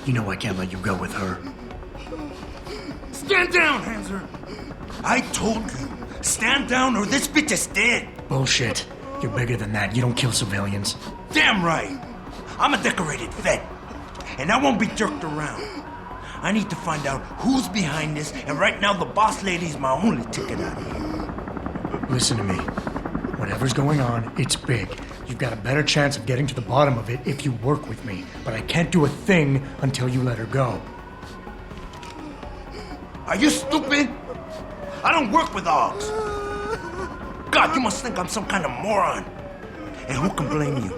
You know I can't let you go with her. Stand down, Hanser! I told you, stand down or this bitch is dead! Bullshit. You're bigger than that. You don't kill civilians. Damn right! I'm a decorated vet, and I won't be jerked around. I need to find out who's behind this, and right now the boss lady is my only ticket out of here. Listen to me. Whatever's going on, it's big. You've got a better chance of getting to the bottom of it if you work with me. But I can't do a thing until you let her go. Are you stupid? I don't work with dogs. God, you must think I'm some kind of moron. And who can blame you?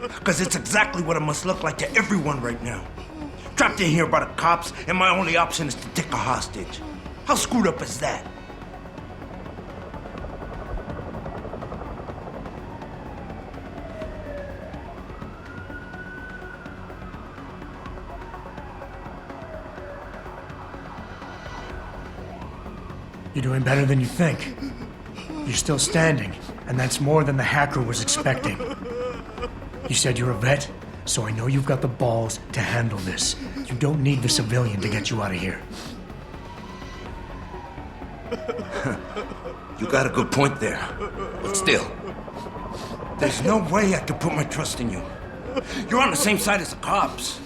Because it's exactly what it must look like to everyone right now. Trapped in here by the cops, and my only option is to take a hostage. How screwed up is that? You're doing better than you think. You're still standing, and that's more than the hacker was expecting. You said you're a vet, so I know you've got the balls to handle this. You don't need the civilian to get you out of here. You got a good point there. But still, there's no way I could put my trust in you. You're on the same side as the cops.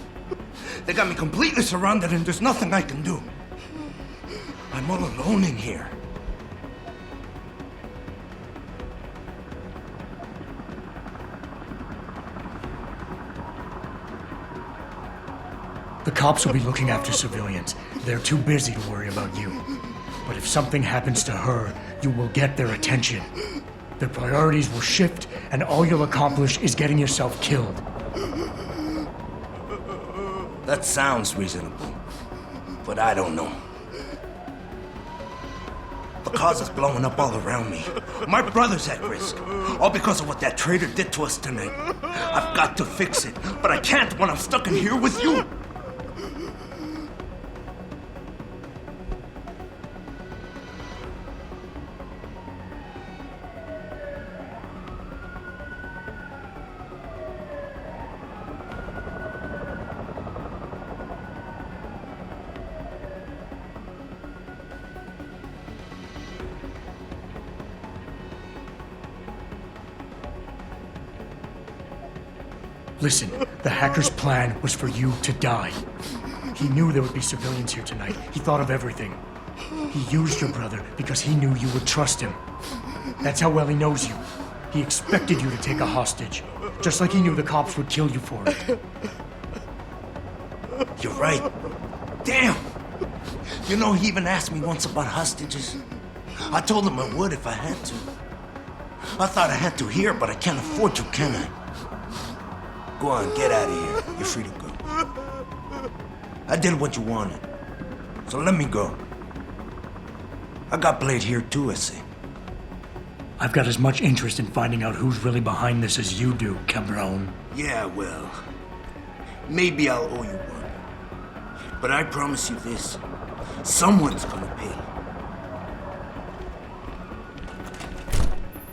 They got me completely surrounded and there's nothing I can do. I'm all alone in here. The cops will be looking after civilians. They're too busy to worry about you. But if something happens to her, you will get their attention. Their priorities will shift, and all you'll accomplish is getting yourself killed. That sounds reasonable, but I don't know. The cause is blowing up all around me. My brother's at risk, all because of what that traitor did to us tonight. I've got to fix it, but I can't when I'm stuck in here with you. Listen, the hacker's plan was for you to die. He knew there would be civilians here tonight. He thought of everything. He used your brother because he knew you would trust him. That's how well he knows you. He expected you to take a hostage, just like he knew the cops would kill you for it. You're right. Damn! You know, he even asked me once about hostages. I told him I would if I had to. I thought I had to here, but I can't afford to, can I? Go on, get out of here. You're free to go. I did what you wanted, so let me go. I got played here too, I see. I've got as much interest in finding out who's really behind this as you do, Cabron. Yeah, well, maybe I'll owe you one. But I promise you this, someone's gonna pay.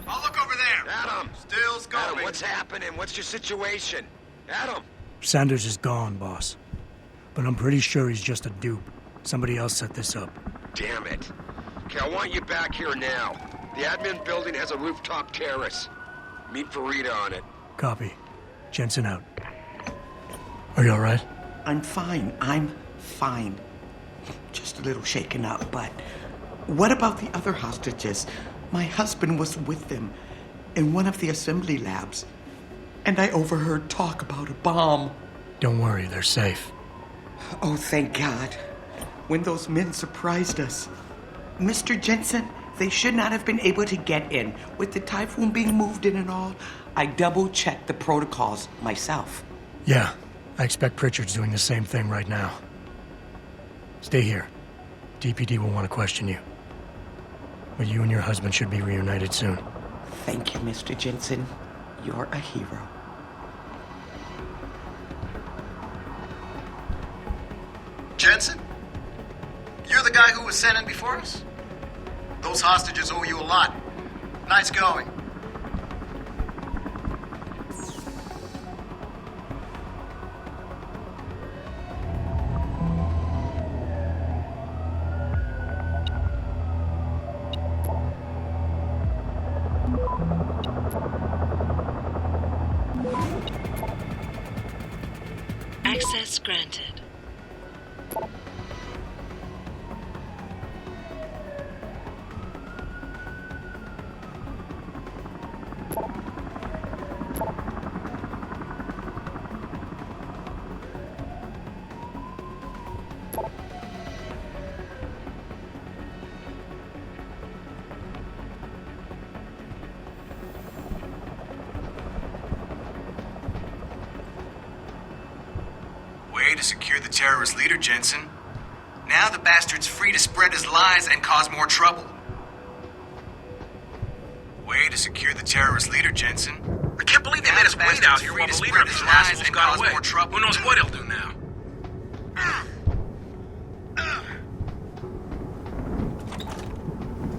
I'll look over there. Adam! Still scoping. Adam, what's happening? What's your situation? Adam! Sanders is gone, boss. But I'm pretty sure he's just a dupe. Somebody else set this up. Damn it. Okay, I want you back here now. The admin building has a rooftop terrace. Meet Farida on it. Copy. Jensen out. Are you alright? I'm fine. Just a little shaken up, but what about the other hostages? My husband was with them in one of the assembly labs, and I overheard talk about a bomb. Don't worry, they're safe. Oh, thank God. When those men surprised us. Mr. Jensen, they should not have been able to get in. With the typhoon being moved in and all, I double-checked the protocols myself. Yeah, I expect Pritchard's doing the same thing right now. Stay here. DPD will want to question you. But you and your husband should be reunited soon. Thank you, Mr. Jensen. You're a hero. Jensen? You're the guy who was sent in before us? Those hostages owe you a lot. Nice going. Access granted. Way to secure the terrorist leader, Jensen. Now the bastard's free to spread his lies and cause more trouble. Way to secure the terrorist leader, Jensen. I can't believe they made us wait out here while the leader of these assholes got away. Who knows what he'll do now?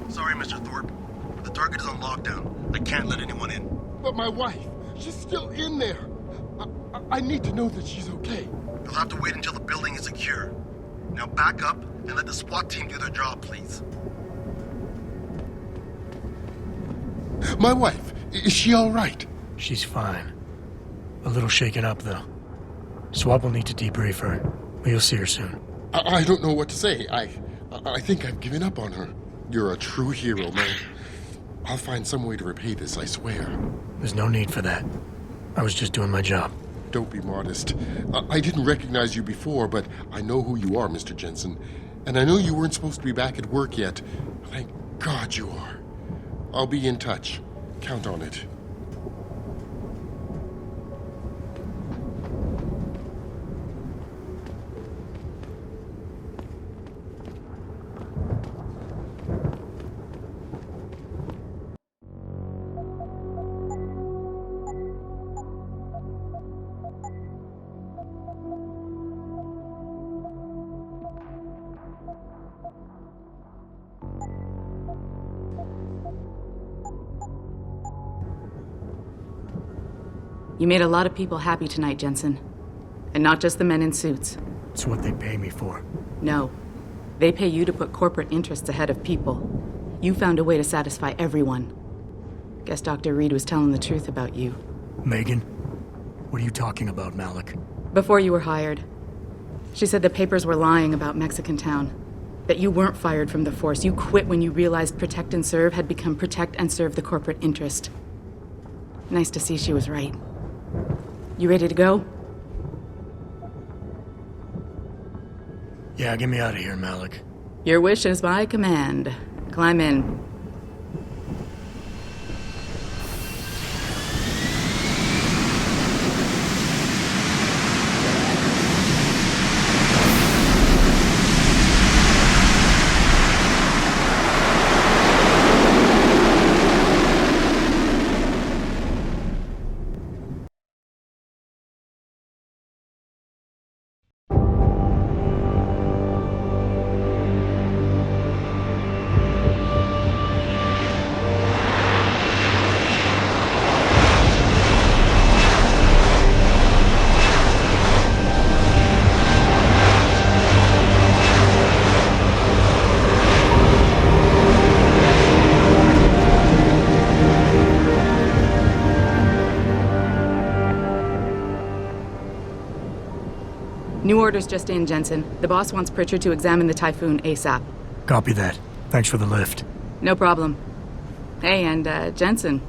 Sorry, Mr. Thorpe. The target is on lockdown. I can't let anyone in. But my wife, she's still in there. I need to know that she's okay. You'll have to wait until the building is secure. Now back up and let the SWAT team do their job, please. My wife, is she all right? She's fine. A little shaken up, though. Swab will need to debrief her, but you'll see her soon. I don't know what to say. I think I've given up on her. You're a true hero, man. I'll find some way to repay this, I swear. There's no need for that. I was just doing my job. Don't be modest. I didn't recognize you before, but I know who you are, Mr. Jensen. And I know you weren't supposed to be back at work yet. Thank God you are. I'll be in touch. Count on it. You made a lot of people happy tonight, Jensen. And not just the men in suits. It's what they pay me for. No. They pay you to put corporate interests ahead of people. You found a way to satisfy everyone. Guess Dr. Reed was telling the truth about you. Megan? What are you talking about, Malik? Before you were hired, she said the papers were lying about Mexican Town. That you weren't fired from the force. You quit when you realized Protect and Serve had become Protect and Serve the corporate interest. Nice to see she was right. You ready to go? Yeah, get me out of here, Malik. Your wish is my command. Climb in. New orders just in, Jensen. The boss wants Pritchard to examine the Typhoon ASAP. Copy that. Thanks for the lift. No problem. Hey, and Jensen,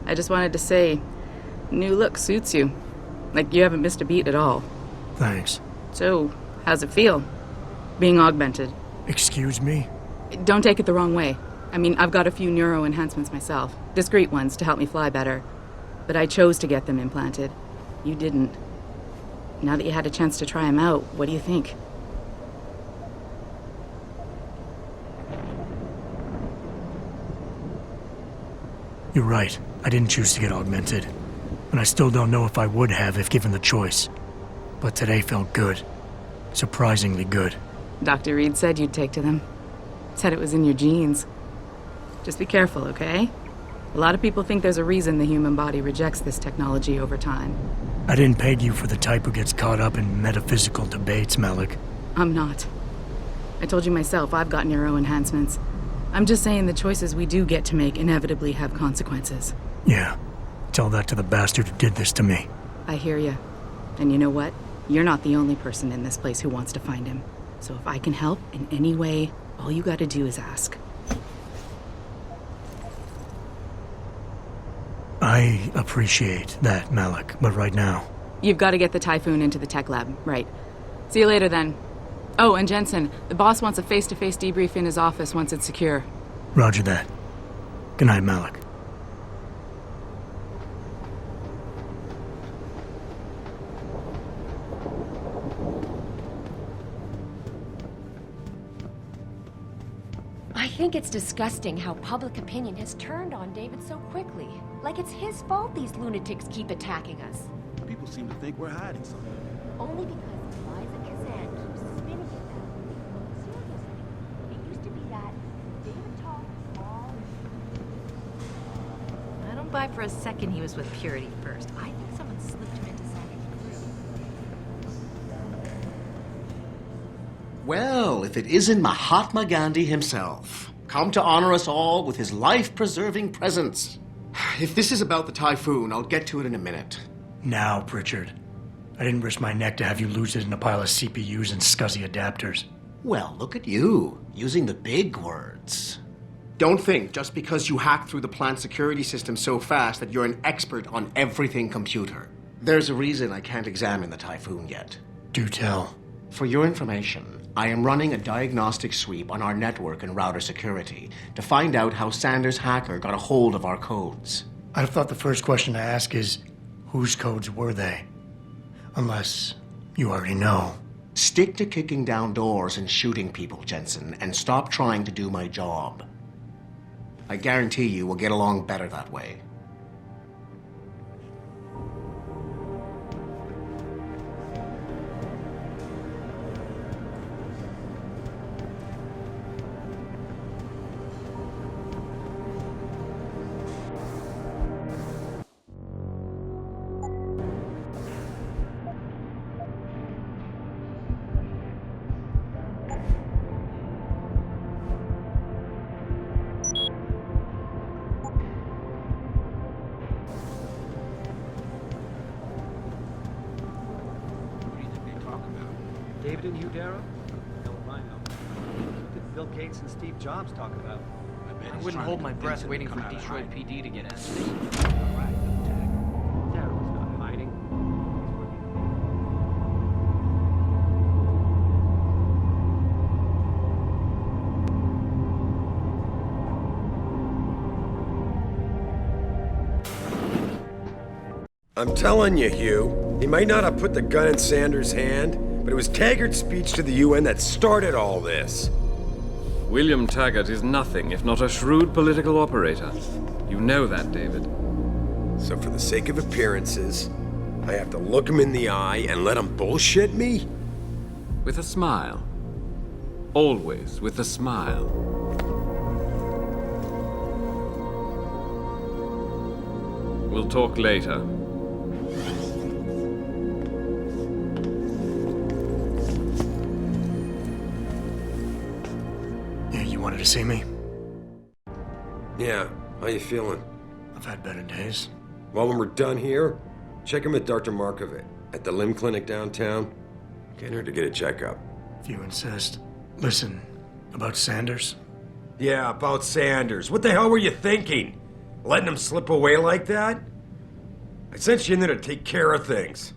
I just wanted to say, new look suits you. Like you haven't missed a beat at all. Thanks. So, how's it feel? Being augmented? Excuse me? Don't take it the wrong way. I mean, I've got a few neuro enhancements myself. Discreet ones to help me fly better. But I chose to get them implanted. You didn't. Now that you had a chance to try them out, what do you think? You're right. I didn't choose to get augmented. And I still don't know if I would have if given the choice. But today felt good. Surprisingly good. Dr. Reed said you'd take to them. Said it was in your genes. Just be careful, okay? A lot of people think there's a reason the human body rejects this technology over time. I didn't peg you for the type who gets caught up in metaphysical debates, Malik. I'm not. I told you myself I've got neuro enhancements. I'm just saying the choices we do get to make inevitably have consequences. Yeah. Tell that to the bastard who did this to me. I hear you. And you know what? You're not the only person in this place who wants to find him. So if I can help in any way, all you gotta do is ask. I appreciate that, Malik, but right now... You've got to get the Typhoon into the tech lab, right. See you later, then. Oh, and Jensen, the boss wants a face-to-face debrief in his office once it's secure. Roger that. Good night, Malik. I think it's disgusting how public opinion has turned on David so quickly. Like it's his fault these lunatics keep attacking us. People seem to think we're hiding something. Only because Eliza Kazan keeps spinning it that way. Seriously, it used to be that David talked all... I don't buy for a second he was with Purity first. I think someone slipped him into Sandra's crew. Well, if it isn't Mahatma Gandhi himself, come to honor us all with his life-preserving presence. If this is about the Typhoon, I'll get to it in a minute. Now, Pritchard. I didn't risk my neck to have you lose it in a pile of CPUs and scuzzy adapters. Well, look at you, using the big words. Don't think just because you hacked through the plant security system so fast that you're an expert on everything computer. There's a reason I can't examine the Typhoon yet. Do tell. For your information, I am running a diagnostic sweep on our network and router security to find out how Sanders' hacker got a hold of our codes. I thought the first question to ask is, whose codes were they? Unless you already know. Stick to kicking down doors and shooting people, Jensen, and stop trying to do my job. I guarantee you we'll get along better that way. David and Hugh Darrow? Hell if I know. What did Bill Gates and Steve Jobs talk about? I wouldn't hold my breath waiting for Detroit PD to get at me. Darrow's not hiding. I'm telling you, Hugh, he might not have put the gun in Sanders' hand, but it was Taggart's speech to the UN that started all this. William Taggart is nothing if not a shrewd political operator. You know that, David. So for the sake of appearances, I have to look him in the eye and let him bullshit me? With a smile. Always with a smile. We'll talk later. Wanted to see me? Yeah, how you feeling? I've had better days. Well, when we're done here, check him with Dr. Markovic at the limb clinic downtown. Get her to get a checkup. If you insist. Listen, about Sanders? Yeah, about Sanders. What the hell were you thinking? Letting him slip away like that? I sent you in there to take care of things.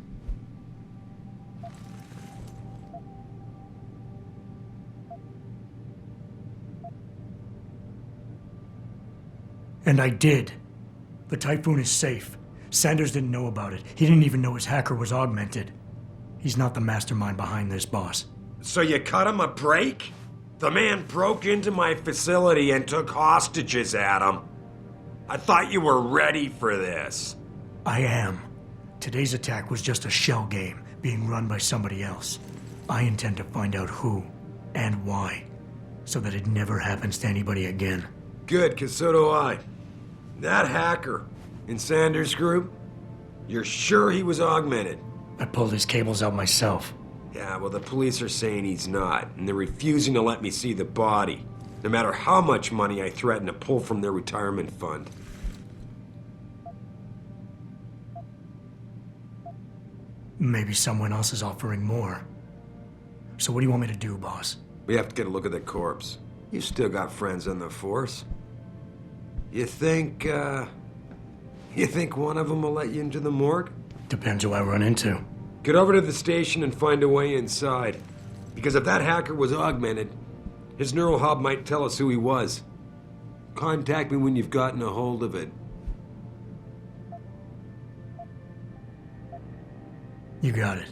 And I did. The Typhoon is safe. Sanders didn't know about it. He didn't even know his hacker was augmented. He's not the mastermind behind this, boss. So you cut him a break? The man broke into my facility and took hostages at him. I thought you were ready for this. I am. Today's attack was just a shell game being run by somebody else. I intend to find out who and why, so that it never happens to anybody again. Good, 'cause so do I. That hacker in Sanders' group, you're sure he was augmented? I pulled his cables out myself. Yeah, well, the police are saying he's not, and they're refusing to let me see the body, no matter how much money I threaten to pull from their retirement fund. Maybe someone else is offering more. So what do you want me to do, boss? We have to get a look at the corpse. You still got friends in the force. You think one of them will let you into the morgue? Depends who I run into. Get over to the station and find a way inside. Because if that hacker was augmented, his neural hub might tell us who he was. Contact me when you've gotten a hold of it. You got it.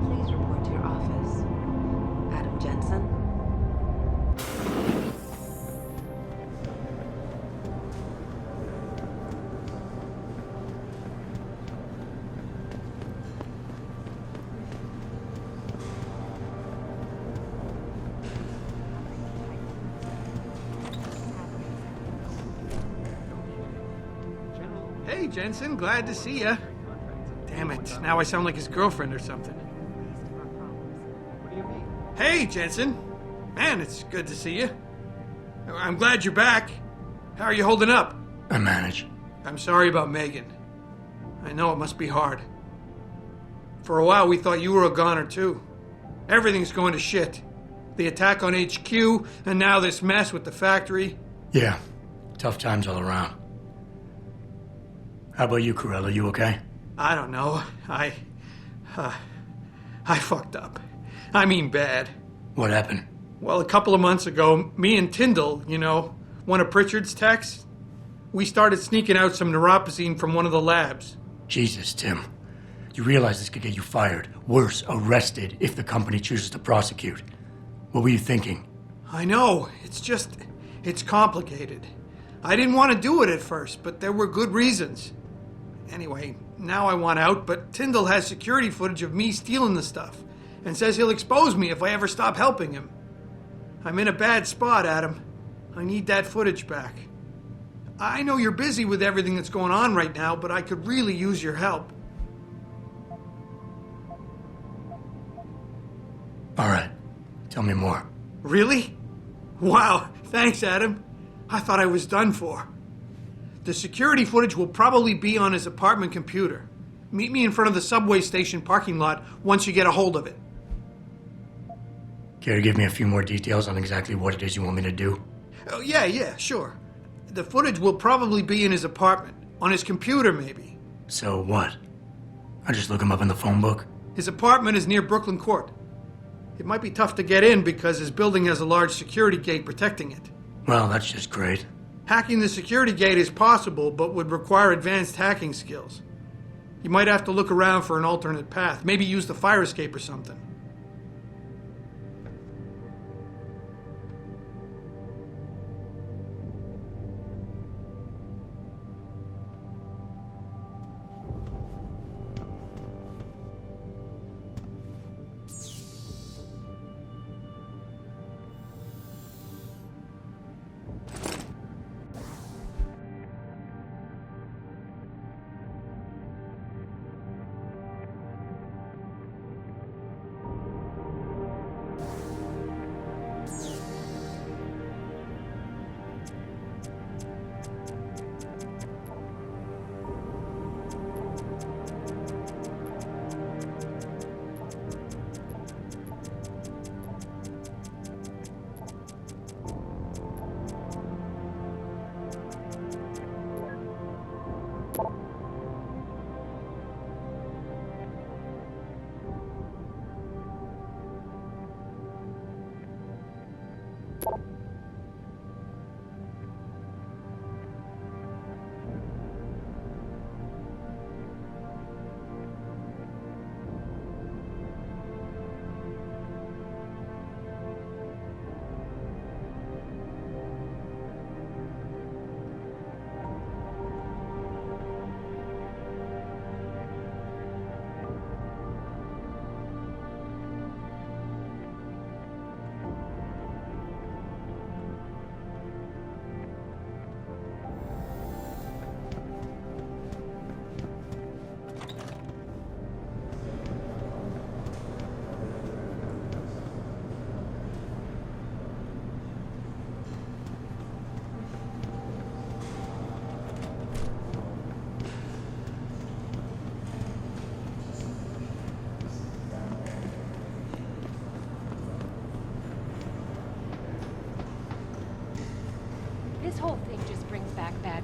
Please report to your office. Adam Jensen? Hey, Jensen, glad to see ya. Damn it, now I sound like his girlfriend or something. Hey, Jensen. Man, it's good to see you. I'm glad you're back. How are you holding up? I manage. I'm sorry about Megan. I know it must be hard. For a while, we thought you were a goner, too. Everything's going to shit. The attack on HQ, and now this mess with the factory. Yeah, tough times all around. How about you, Corella? You okay? I don't know. I fucked up. I mean bad. What happened? Well, a couple of months ago, me and Tyndall, one of Pritchard's techs, we started sneaking out some neuropozyne from one of the labs. Jesus, Tim. You realize this could get you fired. Worse, arrested if the company chooses to prosecute. What were you thinking? I know. It's complicated. I didn't want to do it at first, but there were good reasons. Anyway, now I want out, but Tyndall has security footage of me stealing the stuff and says he'll expose me if I ever stop helping him. I'm in a bad spot, Adam. I need that footage back. I know you're busy with everything that's going on right now, but I could really use your help. All right. Tell me more. Really? Wow, thanks, Adam. I thought I was done for. The security footage will probably be on his apartment computer. Meet me in front of the subway station parking lot once you get a hold of it. Care to give me a few more details on exactly what it is you want me to do? Oh, yeah, sure. The footage will probably be in his apartment. On his computer, maybe. So what? I just look him up in the phone book? His apartment is near Brooklyn Court. It might be tough to get in because his building has a large security gate protecting it. Well, that's just great. Hacking the security gate is possible, but would require advanced hacking skills. You might have to look around for an alternate path. Maybe use the fire escape or something.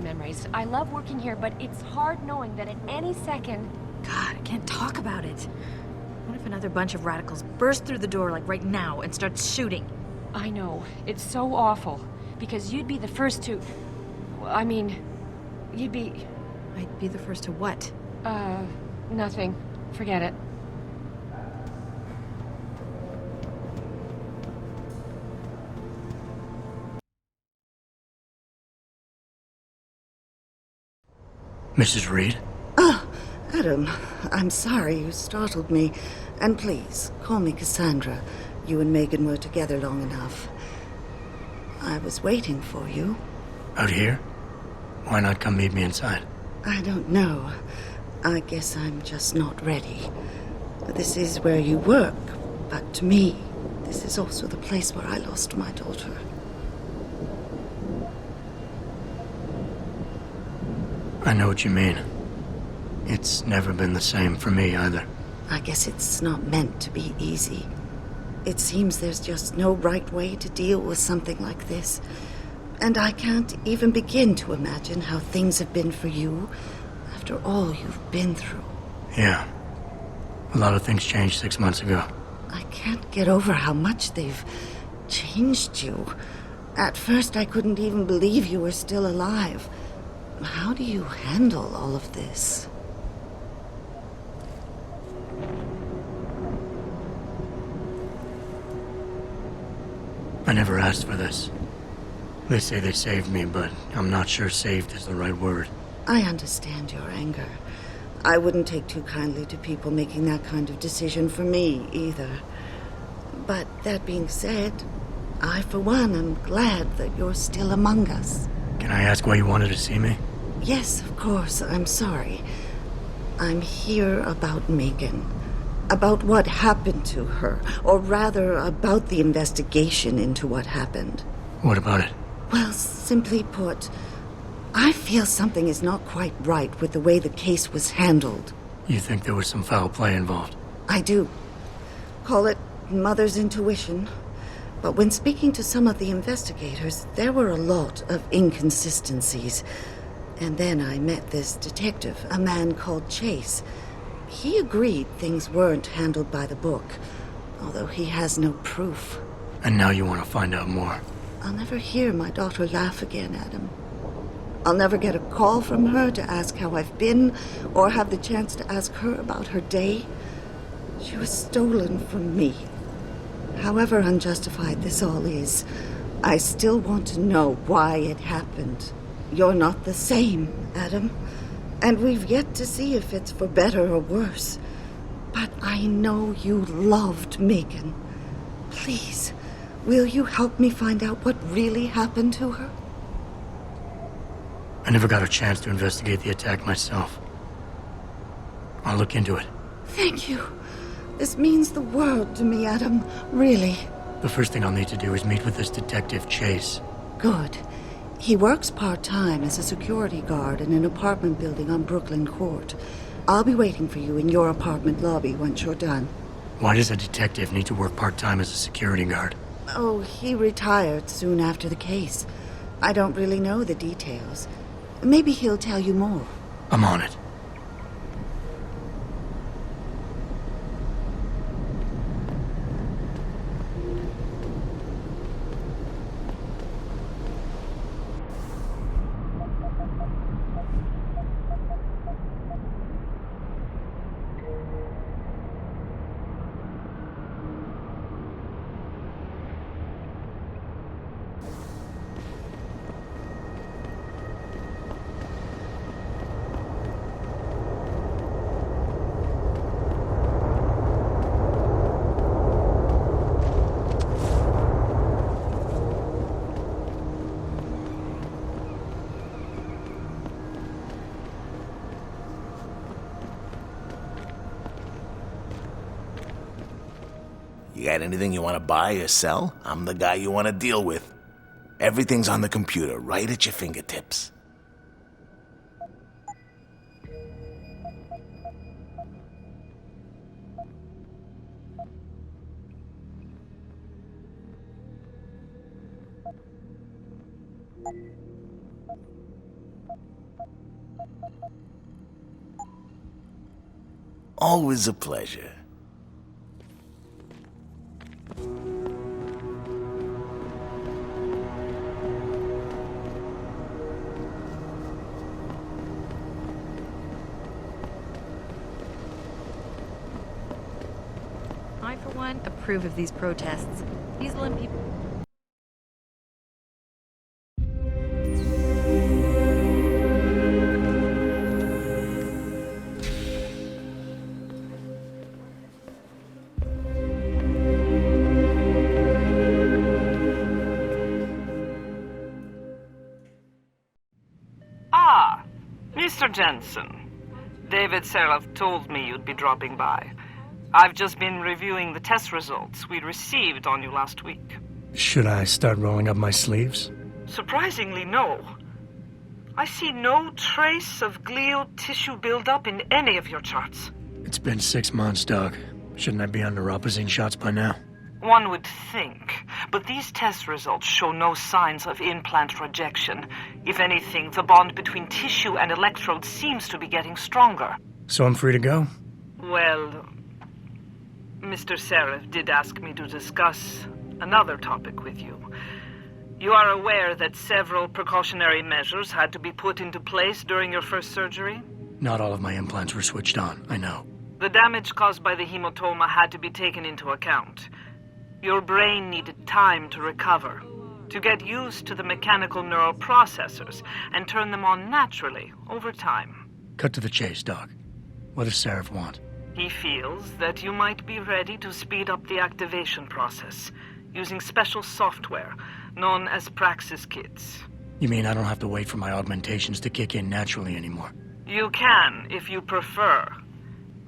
memories. I love working here, but it's hard knowing that at any second... God, I can't talk about it. What if another bunch of radicals burst through the door, like right now, and start shooting? I know. It's so awful. Because you'd be the first to... I mean, you'd be... I'd be the first to what? Nothing. Forget it. Mrs. Reed? Oh, Adam, I'm sorry you startled me. And please, call me Cassandra. You and Megan were together long enough. I was waiting for you. Out here? Why not come meet me inside? I don't know. I guess I'm just not ready. This is where you work, but to me, this is also the place where I lost my daughter. I know what you mean. It's never been the same for me either. I guess it's not meant to be easy. It seems there's just no right way to deal with something like this. And I can't even begin to imagine how things have been for you after all you've been through. Yeah. A lot of things changed 6 months ago. I can't get over how much they've changed you. At first, I couldn't even believe you were still alive. How do you handle all of this? I never asked for this. They say they saved me, but I'm not sure saved is the right word. I understand your anger. I wouldn't take too kindly to people making that kind of decision for me, either. But that being said, I, for one, am glad that you're still among us. Can I ask why you wanted to see me? Yes, of course. I'm sorry. I'm here about Megan. About what happened to her. Or rather, about the investigation into what happened. What about it? Well, simply put, I feel something is not quite right with the way the case was handled. You think there was some foul play involved? I do. Call it mother's intuition. But when speaking to some of the investigators, there were a lot of inconsistencies. And then I met this detective, a man called Chase. He agreed things weren't handled by the book, although he has no proof. And now you want to find out more? I'll never hear my daughter laugh again, Adam. I'll never get a call from her to ask how I've been, or have the chance to ask her about her day. She was stolen from me. However unjustified this all is, I still want to know why it happened. You're not the same, Adam. And we've yet to see if it's for better or worse. But I know you loved Megan. Please, will you help me find out what really happened to her? I never got a chance to investigate the attack myself. I'll look into it. Thank you. This means the world to me, Adam. Really. The first thing I'll need to do is meet with this detective, Chase. Good. He works part-time as a security guard in an apartment building on Brooklyn Court. I'll be waiting for you in your apartment lobby once you're done. Why does a detective need to work part-time as a security guard? Oh, he retired soon after the case. I don't really know the details. Maybe he'll tell you more. I'm on it. You got anything you want to buy or sell? I'm the guy you want to deal with. Everything's on the computer, right at your fingertips. Always a pleasure. I, for one, approve of these protests. These will let people. Ah, Mr. Jensen. David Seraph told me you'd be dropping by. I've just been reviewing the test results we received on you last week. Should I start rolling up my sleeves? Surprisingly, no. I see no trace of glial tissue buildup in any of your charts. It's been 6 months, Doc. Shouldn't I be on neuropozyne shots by now? One would think, but these test results show no signs of implant rejection. If anything, the bond between tissue and electrodes seems to be getting stronger. So I'm free to go? Well, Mr. Seraph did ask me to discuss another topic with you. You are aware that several precautionary measures had to be put into place during your first surgery? Not all of my implants were switched on, I know. The damage caused by the hematoma had to be taken into account. Your brain needed time to recover, to get used to the mechanical neural processors and turn them on naturally over time. Cut to the chase, Doc. What does Seraph want? He feels that you might be ready to speed up the activation process using special software known as praxis kits. You mean I don't have to wait for my augmentations to kick in naturally anymore? You can, if you prefer.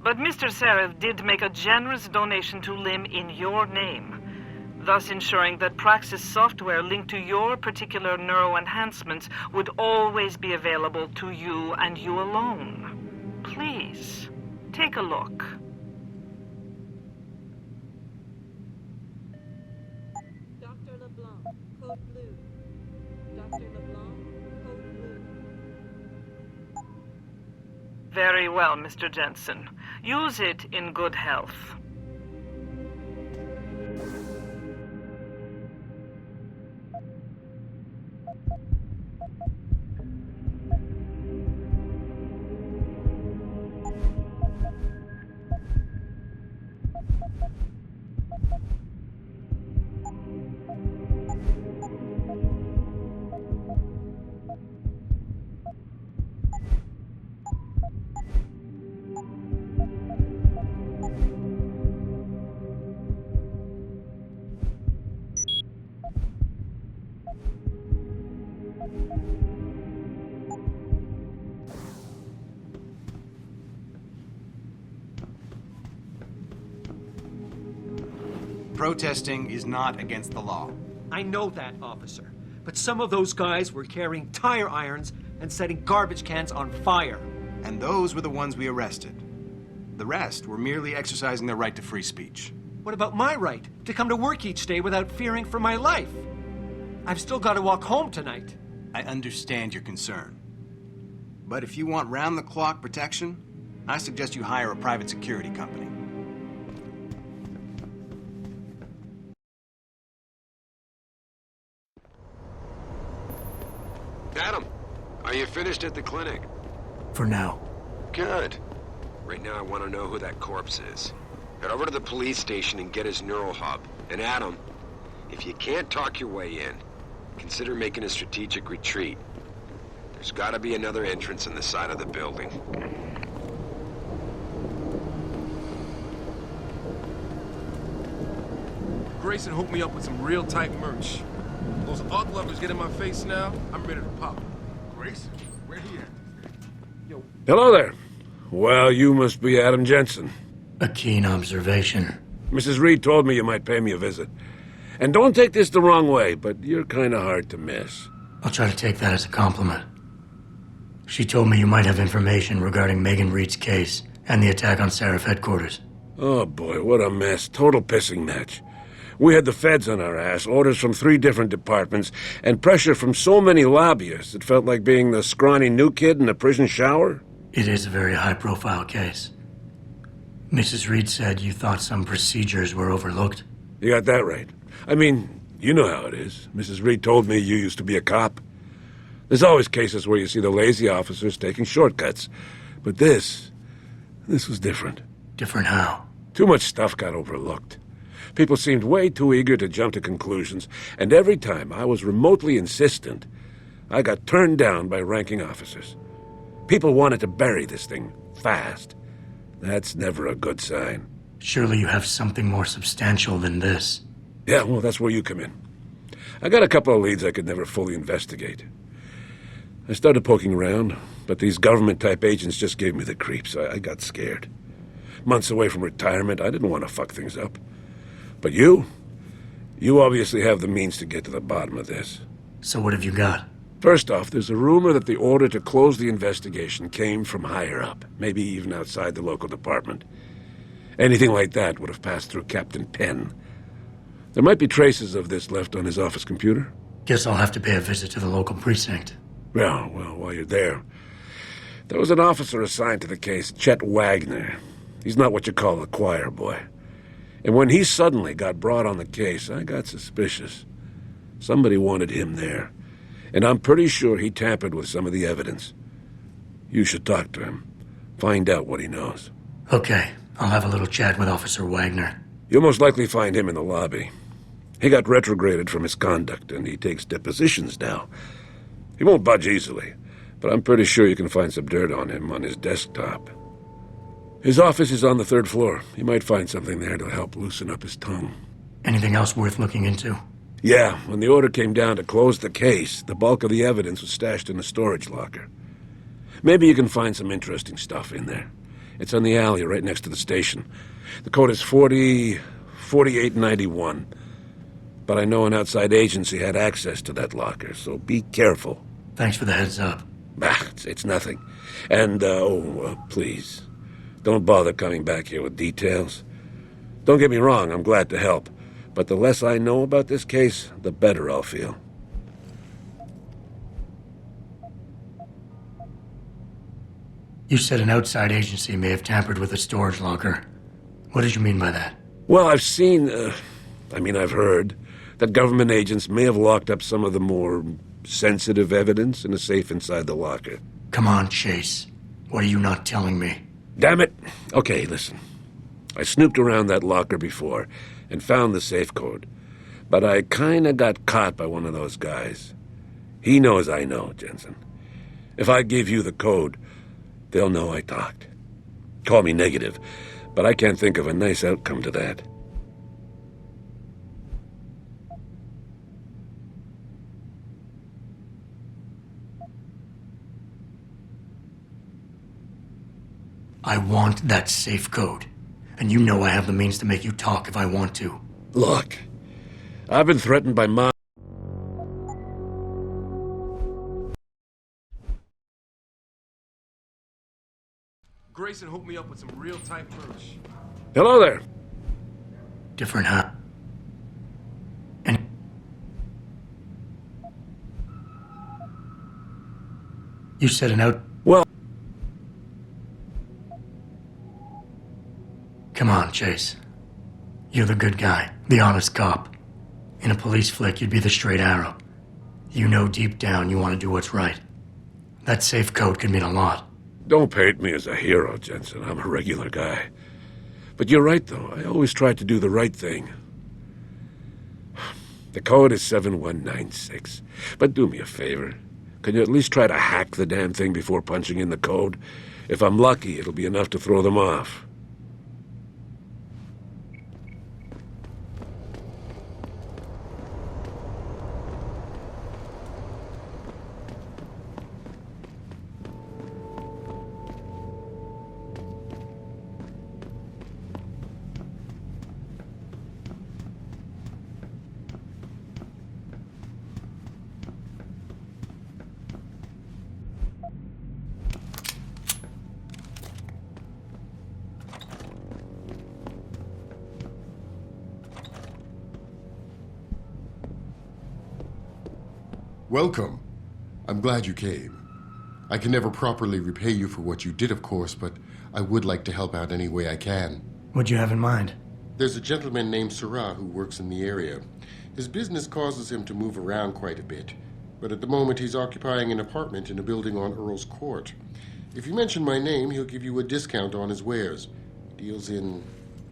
But Mr. Seraph did make a generous donation to LIM in your name, thus ensuring that praxis software linked to your particular neuro enhancements would always be available to you and you alone. Please, take a look. Dr. LeBlanc, code blue. Dr. LeBlanc, code blue. Very well, Mr. Jensen. Use it in good health. Protesting is not against the law. I know that, officer. But some of those guys were carrying tire irons and setting garbage cans on fire. And those were the ones we arrested. The rest were merely exercising their right to free speech. What about my right to come to work each day without fearing for my life? I've still got to walk home tonight. I understand your concern. But if you want round-the-clock protection, I suggest you hire a private security company. Adam, are you finished at the clinic? For now. Good. Right now I want to know who that corpse is. Head over to the police station and get his neural hub. And Adam, if you can't talk your way in, consider making a strategic retreat. There's got to be another entrance on the side of the building. Grayson hooked me up with some real tight merch. Those art lovers get in my face now, I'm ready to pop. Grayson, where he at? Yo. Hello there. Well, you must be Adam Jensen. A keen observation. Mrs. Reed told me you might pay me a visit. And don't take this the wrong way, but you're kind of hard to miss. I'll try to take that as a compliment. She told me you might have information regarding Megan Reed's case and the attack on Seraph headquarters. Oh boy, what a mess. Total pissing match. We had the feds on our ass, orders from 3 different departments, and pressure from so many lobbyists it felt like being the scrawny new kid in a prison shower. It is a very high-profile case. Mrs. Reed said you thought some procedures were overlooked. You got that right. I mean, you know how it is. Mrs. Reed told me you used to be a cop. There's always cases where you see the lazy officers taking shortcuts. But this was different. Different how? Too much stuff got overlooked. People seemed way too eager to jump to conclusions, and every time I was remotely insistent, I got turned down by ranking officers. People wanted to bury this thing fast. That's never a good sign. Surely you have something more substantial than this. Yeah, well, that's where you come in. I got a couple of leads I could never fully investigate. I started poking around, but these government-type agents just gave me the creeps. I got scared. Months away from retirement, I didn't want to fuck things up. But you obviously have the means to get to the bottom of this. So what have you got? First off, there's a rumor that the order to close the investigation came from higher up, maybe even outside the local department. Anything like that would have passed through Captain Penn. There might be traces of this left on his office computer. Guess I'll have to pay a visit to the local precinct. Well, while you're there, there was an officer assigned to the case, Chet Wagner. He's not what you call a choir boy. And when he suddenly got brought on the case, I got suspicious. Somebody wanted him there. And I'm pretty sure he tampered with some of the evidence. You should talk to him. Find out what he knows. Okay, I'll have a little chat with Officer Wagner. You'll most likely find him in the lobby. He got retrograded from his conduct, and he takes depositions now. He won't budge easily, but I'm pretty sure you can find some dirt on him on his desktop. His office is on the 3rd floor. You might find something there to help loosen up his tongue. Anything else worth looking into? Yeah, when the order came down to close the case, the bulk of the evidence was stashed in a storage locker. Maybe you can find some interesting stuff in there. It's on the alley right next to the station. The code is 4891. But I know an outside agency had access to that locker, so be careful. Thanks for the heads up. It's nothing. And, please, don't bother coming back here with details. Don't get me wrong, I'm glad to help. But the less I know about this case, the better I'll feel. You said an outside agency may have tampered with a storage locker. What did you mean by that? Well, I've heard that government agents may have locked up some of the more sensitive evidence in a safe inside the locker. Come on, Chase. What are you not telling me? Damn it! Okay, listen. I snooped around that locker before and found the safe code. But I kinda got caught by one of those guys. He knows I know, Jensen. If I give you the code, they'll know I talked. Call me negative, but I can't think of a nice outcome to that. I want that safe code. And you know I have the means to make you talk if I want to. Look, I've been threatened by Grayson hooked me up with some real tight merch. Hello there. Different, huh? And you said an out... Well... Come on, Chase. You're the good guy, the honest cop. In a police flick, you'd be the straight arrow. You know deep down you want to do what's right. That safe code could mean a lot. Don't paint me as a hero, Jensen. I'm a regular guy. But you're right, though. I always tried to do the right thing. The code is 7196. But do me a favor. Can you at least try to hack the damn thing before punching in the code? If I'm lucky, it'll be enough to throw them off. Welcome. I'm glad you came. I can never properly repay you for what you did, of course, but I would like to help out any way I can. What'd you have in mind? There's a gentleman named Syrah who works in the area. His business causes him to move around quite a bit, but at the moment he's occupying an apartment in a building on Earl's Court. If you mention my name, he'll give you a discount on his wares. He deals in,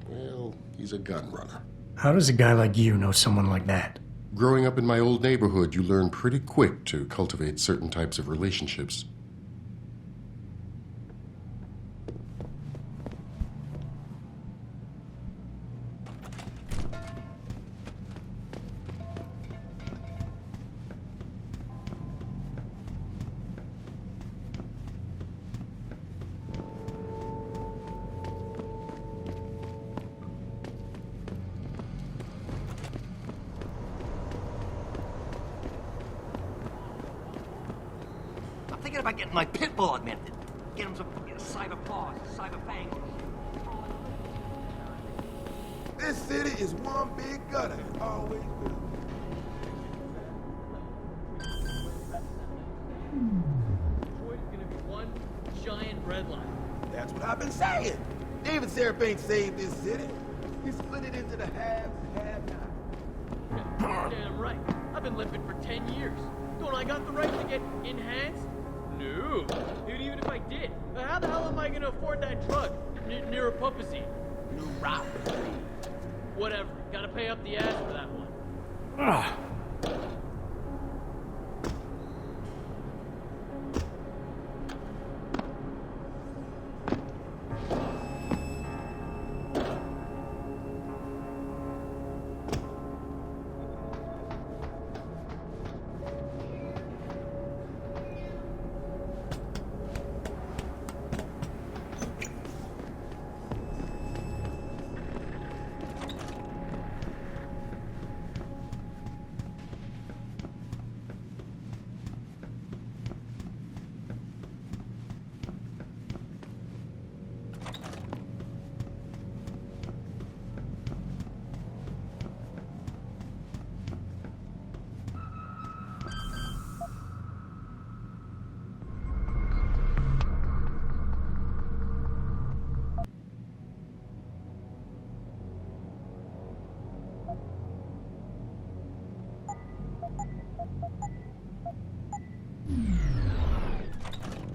well, he's a gun runner. How does a guy like you know someone like that? Growing up in my old neighborhood, you learn pretty quick to cultivate certain types of relationships. Thinking about getting my pit bull augmented. Get him some cyber paws, cyber fangs. This city is one big gutter. It always will. Detroit's gonna be one giant red line. That's what I've been saying. David Seraph ain't saved this city. He split it into the haves and have-nots. Damn right. I've been limping for 10 years. Don't I got the right to get enhanced? No. Dude, even if I did, how the hell am I gonna afford that drug? Neuropupacine. Neuropathy. Whatever. Gotta pay up the ass for that one.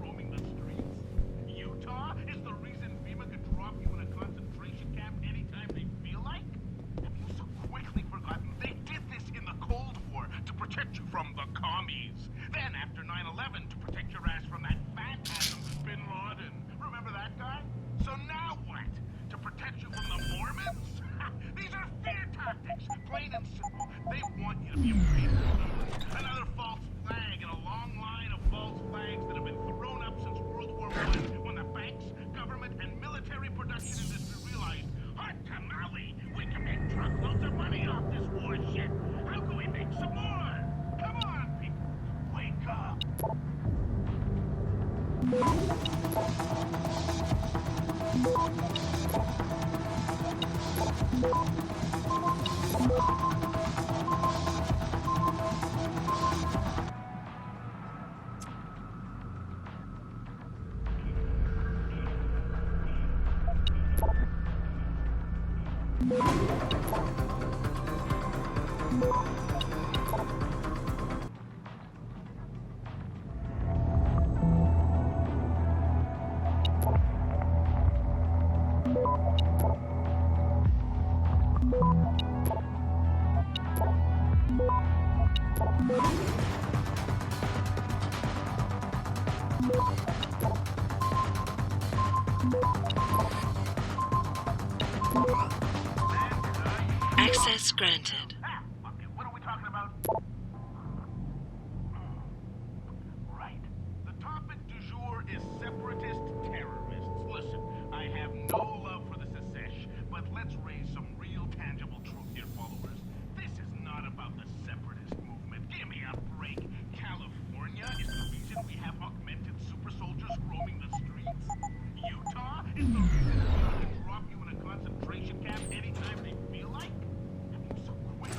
Roaming the streets. Utah is the reason FEMA could drop you in a concentration camp anytime they feel like? Have you so quickly forgotten they did this in the Cold War to protect you from the commies? Then after 9/11 to protect your ass from that phantasm Bin Laden. Remember that guy? So now what? To protect you from the Mormons? These are fear tactics, plain and simple. They want you to be afraid of another false flag in a long line of false flags that have been thrown up since World War I, when the banks, government, and military production industry realized, hot tamale, we can make truckloads of money off this war shit. How can we make some more? Come on, people, wake up. Access granted. What are we talking about? Right. The topic du jour is separatist terrorists. Listen, I have no love for the Secesh, but let's raise some real tangible truth here, followers. This is not about the separatist movement. Give me a break. California is the reason we have augmented super soldiers roaming the streets. Utah is the reason we can drop you in a concentration camp anytime they feel like. Have you so quick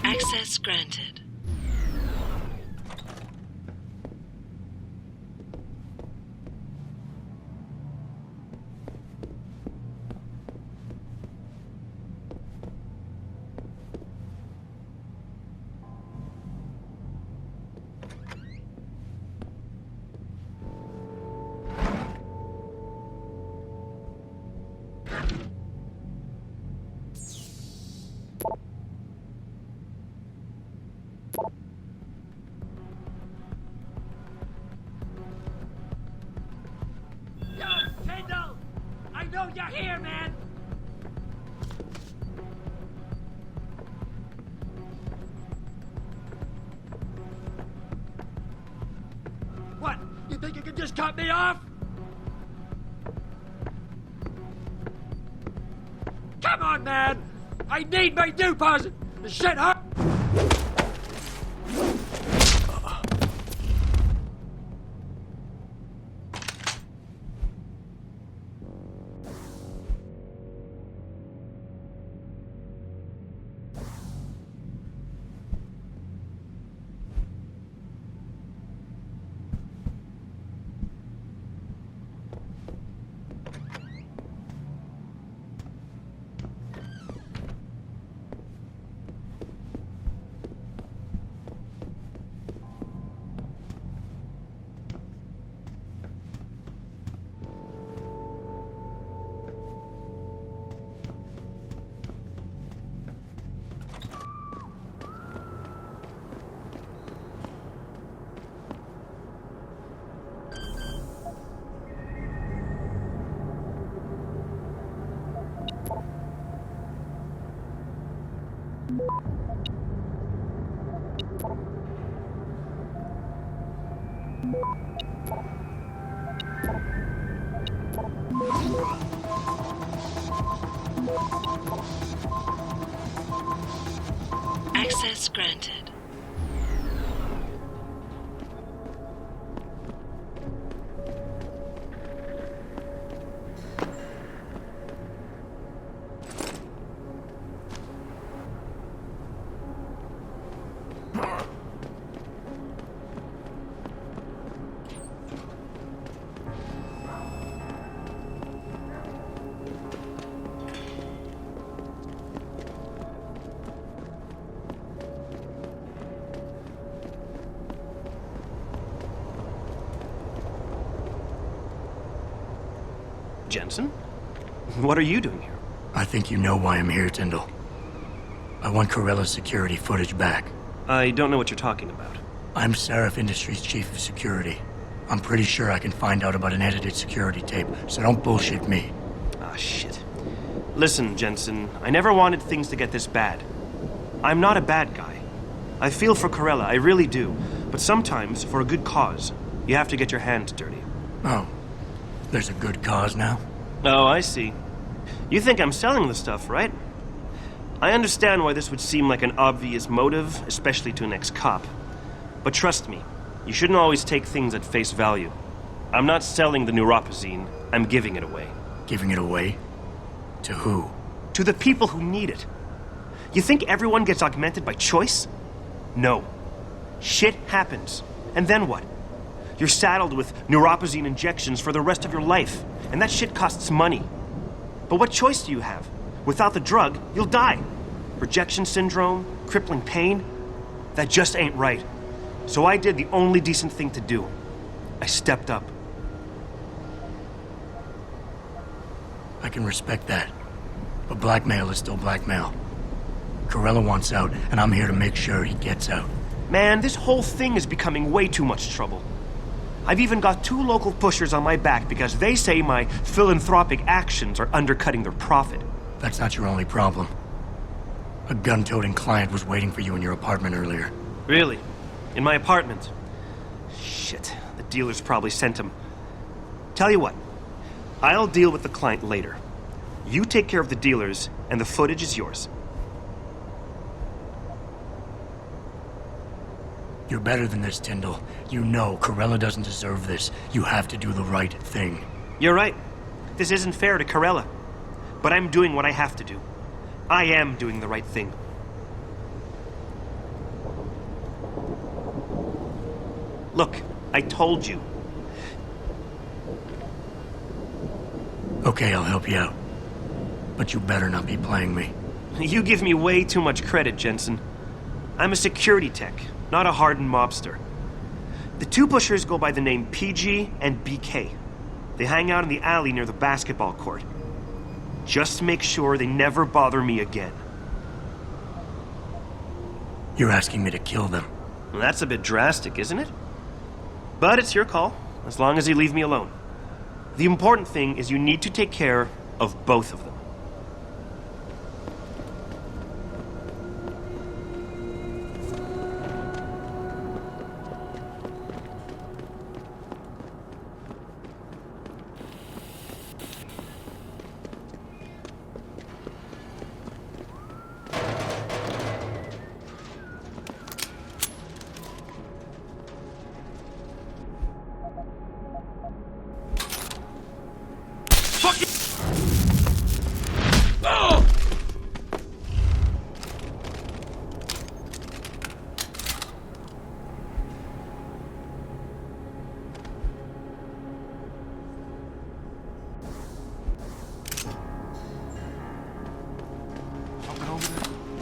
Access granted. Tyndall! I know you're here, man! What? You think you can just cut me off? Come on, man! I need my deposit! The shit hurt! Access granted. Jensen? What are you doing here? I think you know why I'm here, Tyndall. I want Corella's security footage back. I don't know what you're talking about. I'm Seraph Industries' chief of security. I'm pretty sure I can find out about an edited security tape, so don't bullshit me. Ah, shit. Listen, Jensen, I never wanted things to get this bad. I'm not a bad guy. I feel for Corella, I really do. But sometimes, for a good cause, you have to get your hands dirty. Oh. There's a good cause now? Oh, I see. You think I'm selling the stuff, right? I understand why this would seem like an obvious motive, especially to an ex-cop. But trust me, you shouldn't always take things at face value. I'm not selling the neuropazine, I'm giving it away. Giving it away? To who? To the people who need it. You think everyone gets augmented by choice? No. Shit happens. And then what? You're saddled with neuropazine injections for the rest of your life, and that shit costs money. But what choice do you have? Without the drug, you'll die. Rejection syndrome, crippling pain. That just ain't right. So I did the only decent thing to do. I stepped up. I can respect that. But blackmail is still blackmail. Corella wants out, and I'm here to make sure he gets out. Man, this whole thing is becoming way too much trouble. I've even got 2 local pushers on my back because they say my philanthropic actions are undercutting their profit. That's not your only problem. A gun-toting client was waiting for you in your apartment earlier. Really? In my apartment? Shit, the dealers probably sent him. Tell you what, I'll deal with the client later. You take care of the dealers, and the footage is yours. You're better than this, Tyndall. You know Corella doesn't deserve this. You have to do the right thing. You're right. This isn't fair to Corella. But I'm doing what I have to do. I am doing the right thing. Look, I told you. Okay, I'll help you out. But you better not be playing me. You give me way too much credit, Jensen. I'm a security tech, not a hardened mobster. The 2 pushers go by the name PG and BK. They hang out in the alley near the basketball court. Just make sure they never bother me again. You're asking me to kill them. Well, that's a bit drastic, isn't it? But it's your call, as long as you leave me alone. The important thing is you need to take care of both of them.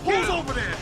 Who's over there?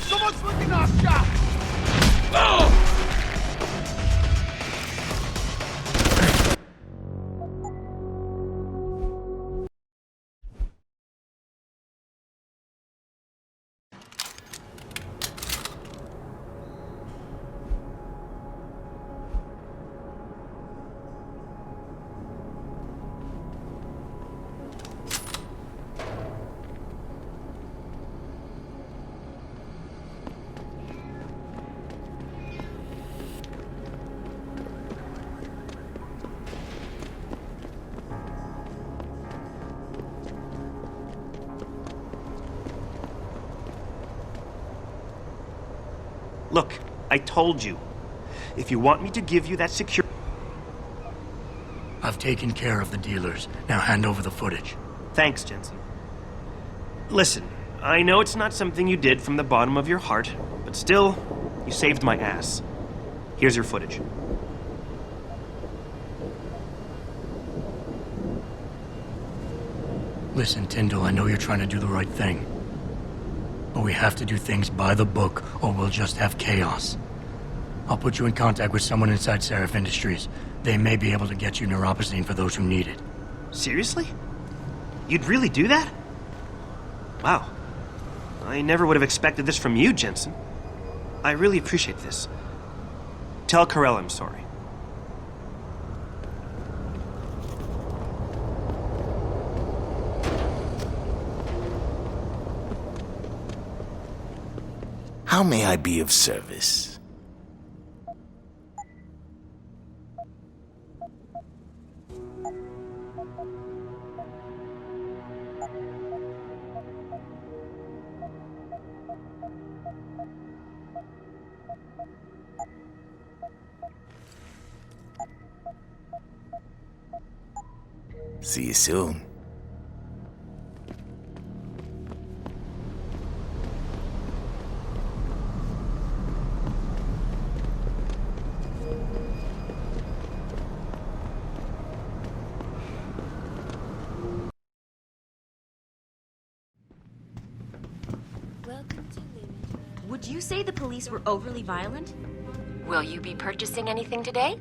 Someone's looking our shot! Oh! Look, I told you. If you want me to give you that security... I've taken care of the dealers. Now hand over the footage. Thanks, Jensen. Listen, I know it's not something you did from the bottom of your heart, but still, you saved my ass. Here's your footage. Listen, Tyndall, I know you're trying to do the right thing. But we have to do things by the book, or we'll just have chaos. I'll put you in contact with someone inside Seraph Industries. They may be able to get you neuropozyne for those who need it. Seriously? You'd really do that? Wow. I never would have expected this from you, Jensen. I really appreciate this. Tell Corella I'm sorry. How may I be of service? See you soon. Would you say the police were overly violent? Will you be purchasing anything today?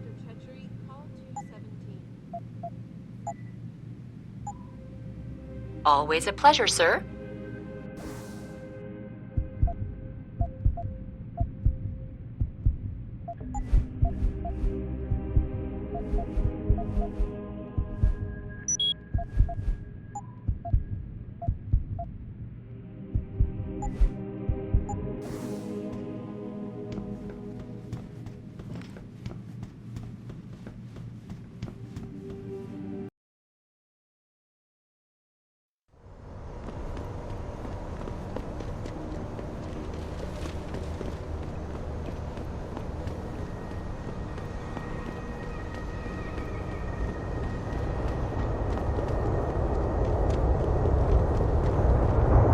Always a pleasure, sir.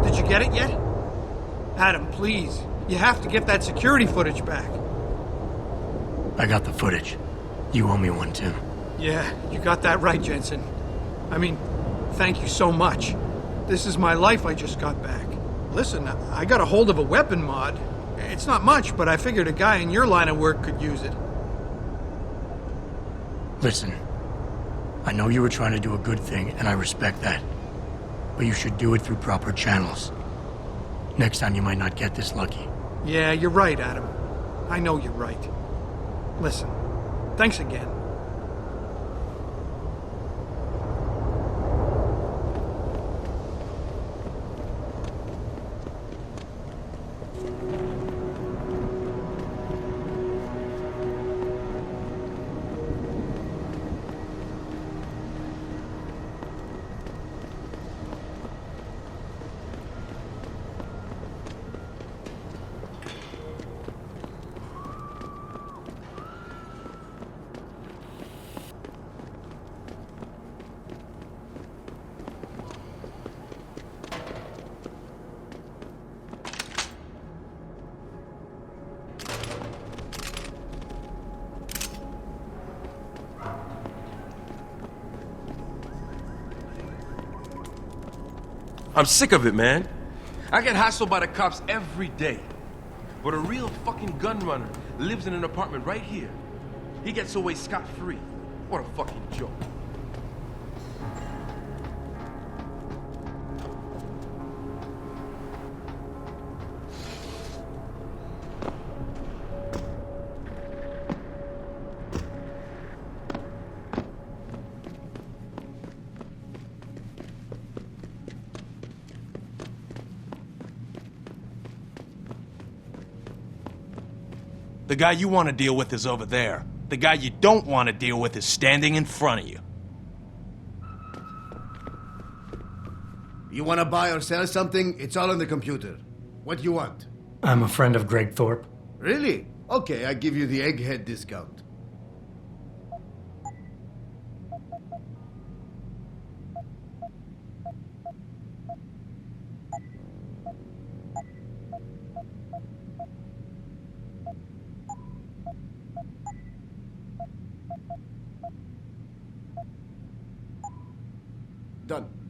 Did you get it yet? Adam, please. You have to get that security footage back. I got the footage. You owe me one, Tim. Yeah, you got that right, Jensen. I mean, thank you so much. This is my life I just got back. Listen, I got a hold of a weapon mod. It's not much, but I figured a guy in your line of work could use it. Listen, I know you were trying to do a good thing, and I respect that. But you should do it through proper channels. Next time you might not get this lucky. Yeah, you're right, Adam. I know you're right. Listen, thanks again. I'm sick of it, man. I get hassled by the cops every day. But a real fucking gun runner lives in an apartment right here. He gets away scot-free. What a fucking joke. The guy you want to deal with is over there. The guy you don't want to deal with is standing in front of you. You want to buy or sell something? It's all on the computer. What do you want? I'm a friend of Greg Thorpe. Really? Okay, I give you the egghead discount. Done.